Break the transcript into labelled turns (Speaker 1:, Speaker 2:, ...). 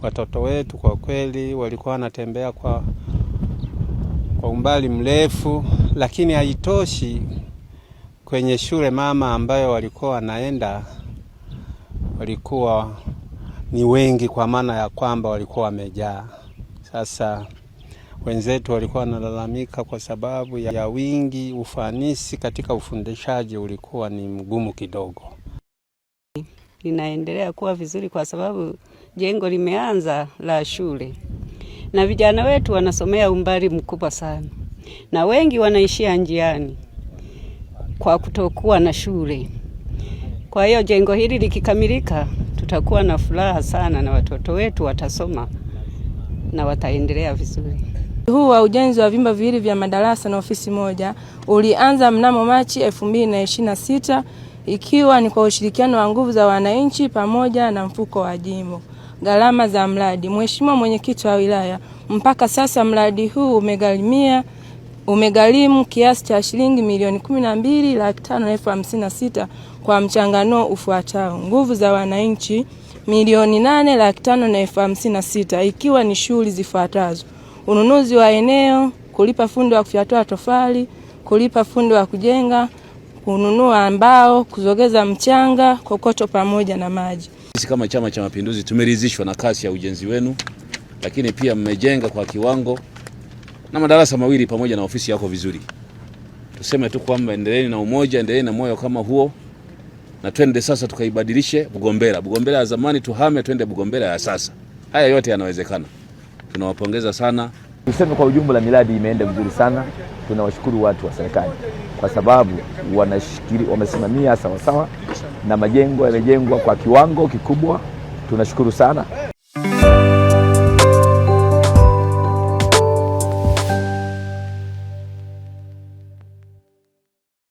Speaker 1: Watoto wetu kwa kweli walikuwa wanatembea kwa umbali mrefu, lakini haitoshi. Kwenye shule mama ambayo walikuwa wanaenda walikuwa ni wengi, kwa maana ya kwamba walikuwa wamejaa. Sasa wenzetu walikuwa wanalalamika kwa sababu ya wingi, ufanisi katika ufundishaji ulikuwa ni mgumu kidogo.
Speaker 2: Linaendelea kuwa vizuri kwa sababu jengo limeanza la shule. Na vijana wetu wanasomea umbali mkubwa sana. Na wengi wanaishia njiani kwa kutokuwa na shule. Kwa hiyo jengo hili likikamilika, tutakuwa na furaha sana na watoto wetu watasoma na wataendelea vizuri.
Speaker 3: Huu wa ujenzi wa vyumba viwili vya madarasa na ofisi moja ulianza mnamo Machi 2026 ikiwa ni kwa ushirikiano wa nguvu za wananchi pamoja na mfuko wa jimbo. Gharama za mradi, Mheshimiwa Mwenyekiti wa wilaya, mpaka sasa mradi huu umegharimu kiasi cha shilingi milioni 12,556 kwa mchanganuo ufuatao: nguvu za wananchi milioni 8,556, ikiwa ni shughuli zifuatazo: ununuzi wa eneo, kulipa fundi wa kufyatua tofali, kulipa fundi wa kujenga, kununua mbao, kuzogeza mchanga, kokoto pamoja na maji.
Speaker 4: Sisi kama Chama cha Mapinduzi tumeridhishwa na kasi ya ujenzi wenu, lakini pia mmejenga kwa kiwango na madarasa mawili pamoja na ofisi yako vizuri. Tuseme tu kwamba endeleeni na umoja, endeleeni na moyo kama huo, na twende sasa tukaibadilishe Bugombera. Bugombera ya zamani tuhame twende Bugombera ya sasa. Haya yote yanawezekana. Tunawapongeza sana.
Speaker 5: Tuseme kwa ujumla miradi imeenda vizuri sana. Tunawashukuru watu wa serikali kwa sababu wamesimamia sawa sawa na majengo yamejengwa kwa kiwango kikubwa. Tunashukuru sana.